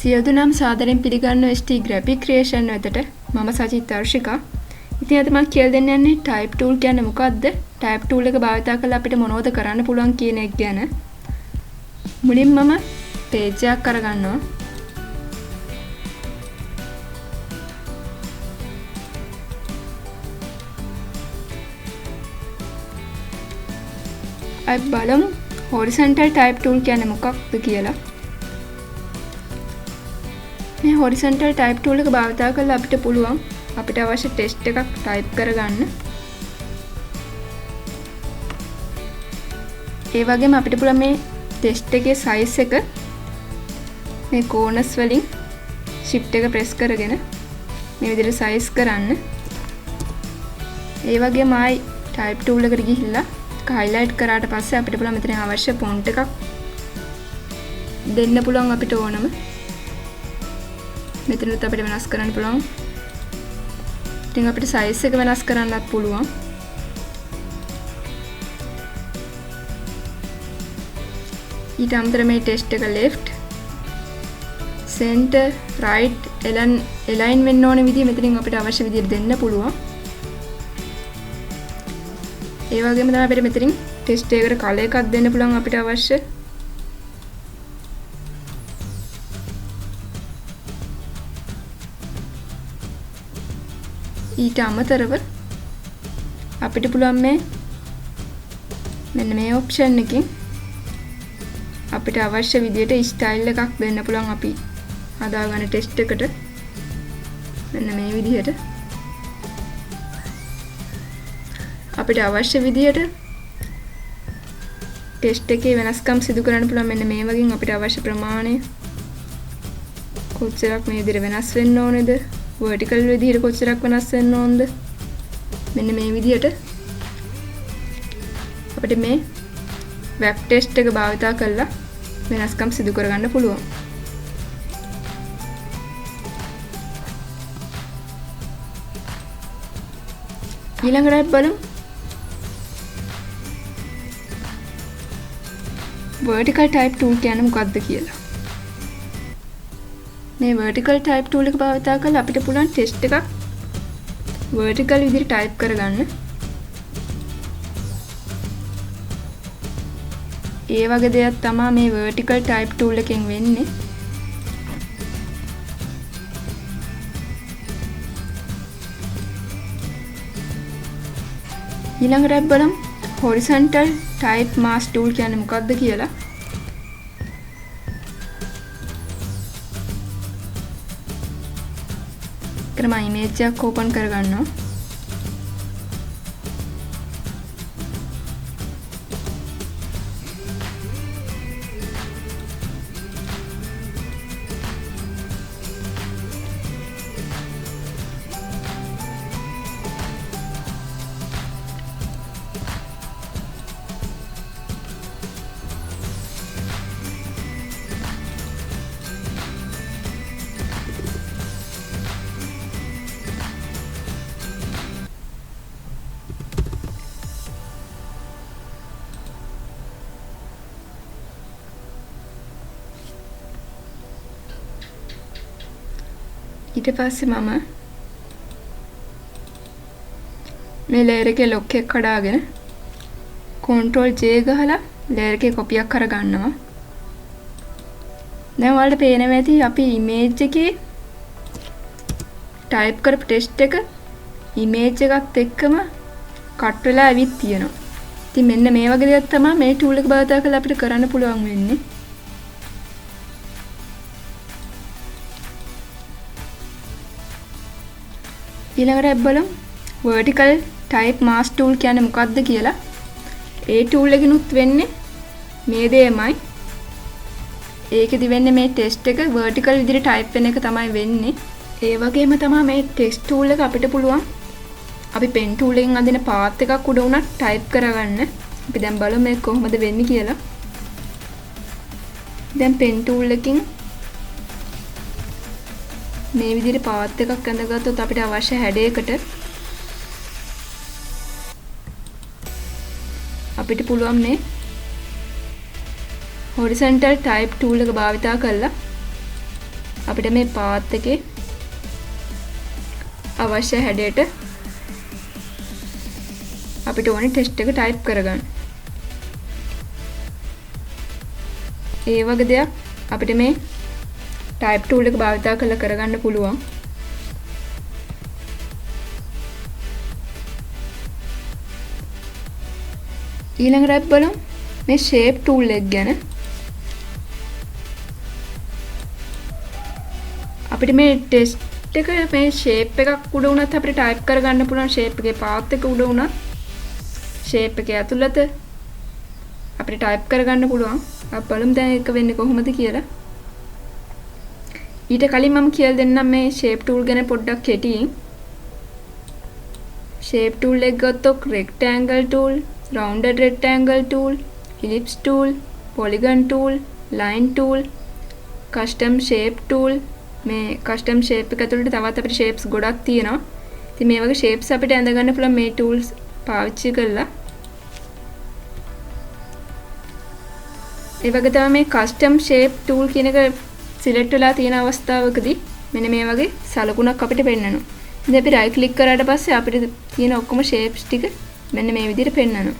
සියලු නම් සාදරයෙන් පිළිගන්නවා ST graphic creation වෙතට. මම Sachithri Tharushika. ඉතින් අද මම කියලා දෙන්න යන්නේ type tool කියන්නේ මොකක්ද? type tool එක භාවිත කරලා අපිට මොනවද කරන්න පුළුවන් කියන එක ගැන. මුලින්ම මම page එකක් අරගන්නවා. අපි බලමු horizontal type tool කියන්නේ මොකක්ද කියලා. මේ horizontal type tool එක භාවිත කරලා අපිට පුළුවන් අපිට අවශ්‍ය ටෙක්ස්ට් එකක් ටයිප් කරගන්න. ඒ වගේම අපිට පුළුවන් මේ ටෙක්ස්ට් එකේ size එක මේ corners වලින් shift එක press කරගෙන මේ විදිහට size කරන්න. ඒ වගේම ආයි type tool එකට ගිහිල්ලා highlight කරාට පස්සේ අපිට පුළුවන් මෙතන අවශ්‍ය font එකක් දෙන්න පුළුවන් අපිට ඕනම. මෙතනත් අපිට වෙනස් කරන්න පුළුවන්. ඉතින් අපිට size එක වෙනස් කරන්නත් පුළුවන්. ඊට අමතරව මේ text එක left, center, right, align වෙන්න ඕන විදිහ මෙතනින් අපිට අවශ්‍ය විදිහට දෙන්න පුළුවන්. ඒ වගේම තමයි අපිට මෙතනින් text එකකට color එකක් දෙන්න පුළුවන් අපිට අවශ්‍ය. ඊට අමතරව අපිට පුළුවන් මෙන්න මේ ඔප්ෂන් එකකින් අපිට අවශ්‍ය විදිහට ස්ටයිල් එකක් දෙන්න පුළුවන් අපි හදාගන්න ටෙක්ස්ට් එකට. මෙන්න මේ විදිහට අපිට අවශ්‍ය විදිහට ටෙක්ස්ට් එකේ වෙනස්කම් සිදු කරන්න පුළුවන්. මෙන්න මේ වගේ අපිට අවශ්‍ය ප්‍රමාණය කොච්චරක් මේ විදිහට වෙනස් වෙන්න ඕනේද, vertical විදිහට කොච්චරක් වෙනස් වෙන්න ඕනද, මෙන්න මේ විදිහට අපිට මේ web text එක භාවිත කරලා වෙනස්කම් සිදු කරගන්න පුළුවන්. ඊළඟට බලමු vertical type tool කියන්නේ මොකක්ද කියලා. මේ vertical type tool එක භාවිත කරලා අපිට පුළුවන් text එකක් vertical විදිහට type කරගන්න. ඒ වගේ දෙයක් තමයි මේ vertical type tool එකෙන් වෙන්නේ. ඊළඟට බලමු horizontal type mask tool කියන්නේ මොකක්ද කියලා. මම image එකක් open කරගන්නවා. ඊට පස්සේ මම මේ layer එකේ lock එක කඩාගෙන control J ගහලා layer එකේ copy එකක් කරගන්නවා. දැන් ඔයාලට පේනවා ඇති අපි image එකේ type කරපු text එක image එකත් එක්කම cut වෙලා ඇවිත් තියෙනවා. ඉතින් මෙන්න මේ වගේ දෙයක් තමයි මේ tool එක භාවිත කරලා අපිට කරන්න පුළුවන් වෙන්නේ. ඊළඟට බලමු vertical type mask tool කියන්නේ මොකක්ද කියලා. ඒ tool එකකිනුත් වෙන්නේ මේ දෙයමයි. ඒකෙදි වෙන්නේ මේ text එක vertical විදිහට type වෙන එක තමයි වෙන්නේ. ඒ වගේම තමයි මේ text tool එක අපිට පුළුවන් අපි pen tool එකෙන් අදින path එකක් උඩ උනත් type කරගන්න. අපි දැන් බලමු මේක කොහොමද වෙන්නේ කියලා. දැන් pen tool එකකින් මේ විදිහට path එකක් ඇඳගත්තොත් අපිට අවශ්‍ය හැඩයකට අපිට පුළුවන් මේ horizontal type tool එක භාවිතා කරලා අපිට මේ පාත් එකේ අවශ්‍ය හැඩයට අපිට ඕනේ ටෙක්ස්ට් එක ටයිප් කරගන්න. ඒ වගේ දෙයක් අපිට මේ ටයිප් ටූල් එක භාවිත කරලා කරගන්න පුළුවන්. ඊළඟට අපි බලමු මේ shape tool එක ගැන. අපිට මේ ටෙක්ස්ට් එක මේ shape එකක් උඩ වුණත් අපිට ටයිප් කරගන්න පුළුවන්. shape එකේ path එක උඩ වුණත් shape එකේ ඇතුළත අපිට ටයිප් කරගන්න පුළුවන්. අපි බලමු දැන් ඒක වෙන්නේ කොහොමද කියලා. ඊට කලින් මම කියලා දෙන්නම් මේ shape tool ගැන පොඩ්ඩක් කෙටියෙන්. shape tool එක ගත්තොත් rectangle tool, rounded rectangle tool, ellipse tool, polygon tool, line tool, custom shape tool. මේ custom shape එක ඇතුළට තවත් අපිට shapes ගොඩක් තියෙනවා. ඉතින් මේ වගේ shapes අපිට ඇඳ ගන්න පුළුවන් මේ tools පාවිච්චි කරලා. ඒ වගේ තමයි මේ custom shape tool කියන එක select වෙලා තියෙන අවස්ථාවකදී මෙන්න මේ වගේ සලකුණක් අපිට පෙන්වනවා. ඉතින් අපි right click කරාට පස්සේ අපිට තියෙන ඔක්කොම shapes ටික මෙන්න මේ විදිහට පෙන්වනවා.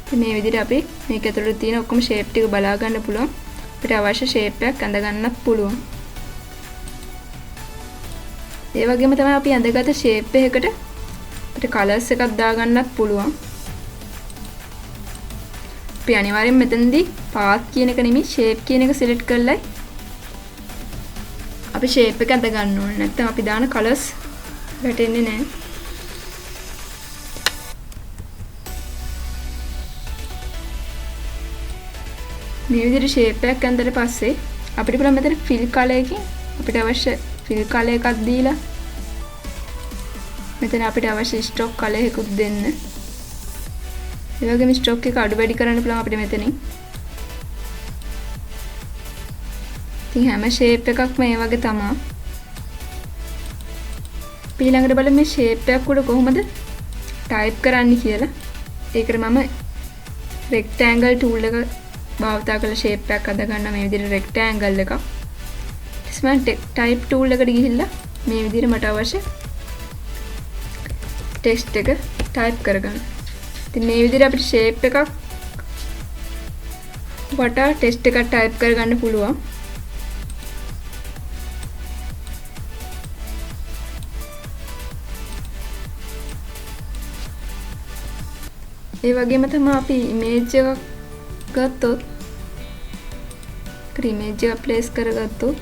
ඉතින් මේ විදිහට අපි මේක ඇතුළේ තියෙන ඔක්කොම shape ටික බලා ගන්න පුළුවන්. අපිට අවශ්‍ය shape එකක් අඳ ගන්නත් පුළුවන්. ඒ වගේම තමයි අපි අඳගත shape එකකට අපිට colors එකක් දාගන්නත් පුළුවන්. අපි අනිවාර්යෙන් මෙතනදී path කියන එක නෙමෙයි shape කියන එක select කරලා අපි shape එක අඳ ගන්න ඕනේ. නැත්නම් අපි දාන colors වැටෙන්නේ නැහැ. මේ විදිහට shape එකක් ඇඳලා පස්සේ අපිට පුළුවන් මෙතන fill color එකකින් අපිට අවශ්‍ය fill color එකක් දීලා මෙතන අපිට අවශ්‍ය stroke color එකකුත් දෙන්න. ඒ වගේම stroke එක අඩු වැඩි කරන්න පුළුවන් අපිට මෙතනින්. ඉතින් හැම shape එකක්ම මේ වගේ තමයි. ඊළඟට බලමු මේ shape එකක් උඩ කොහොමද type කරන්න කියලා. ඒකට මම rectangle tool එක භාවිත කරලා shape එකක් අද ගන්න මේ විදිහට rectangle එකක්. ඊස්මන් type tool එකට ගිහිල්ලා මේ විදිහට මට අවශ්‍ය text එක type කරගන්න. ඉතින් මේ විදිහට අපිට shape එකක් වටා text එකක් type කරගන්න පුළුවන්. ඒ වගේම තමයි අපි image එකක් ගත්තොත් image එක place කරගත්තොත්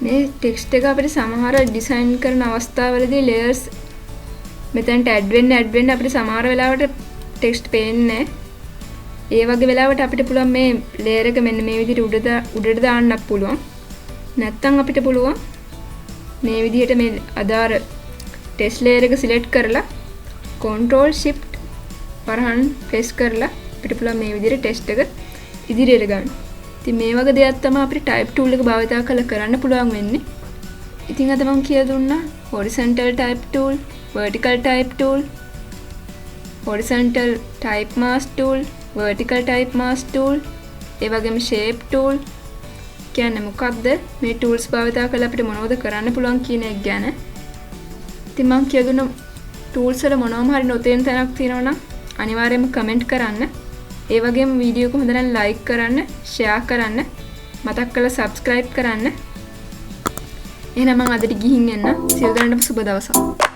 මේ ටෙක්ස්ට් එක අපිට සමහර ඩිසයින් කරන අවස්ථාවලදී layers මෙතනට add වෙන්න අපිට සමහර වෙලාවට ටෙක්ස්ට් පේන්නේ නැහැ. ඒ වගේ වෙලාවට අපිට පුළුවන් මේ layer එක මෙන්න මේ විදිහට උඩට දාන්නත් පුළුවන්. නැත්නම් අපිට පුළුවන් මේ විදිහට මේ අදාර ටෙක්ස්ට් layer එක select කරලා control shift වරහන් press කරලා අපිට පුළුවන් මේ විදිහට ටෙක්ස්ට් එක ඉදිරියට ගන්න. ඉතින් මේ වගේ දෙයක් තමයි අපිට type tool එක භාවිත කරලා කරන්න පුළුවන් වෙන්නේ. ඉතින් අද මම කියලා දුන්නා horizontal type tool, vertical type tool, horizontal type mask tool, vertical type mask tool, ඒ වගේම shape tool කියන්නේ මොකක්ද? මේ tools භාවිත කරලා අපිට මොනවද කරන්න පුළුවන් කියන එක ගැන. ඉතින් මම කියලා දුන්න tools වල මොනවම හරි නොතේන තැනක් තියෙනවා නම් අනිවාර්යයෙන්ම comment කරන්න. ඒ වගේම වීඩියෝ එක හොඳ නම් like කරන්න, share කරන්න, මතක් කරලා subscribe කරන්න. එහෙනම් මම අදට ගිහින් එන්න. සියලු දෙනාටම සුබ දවසක්.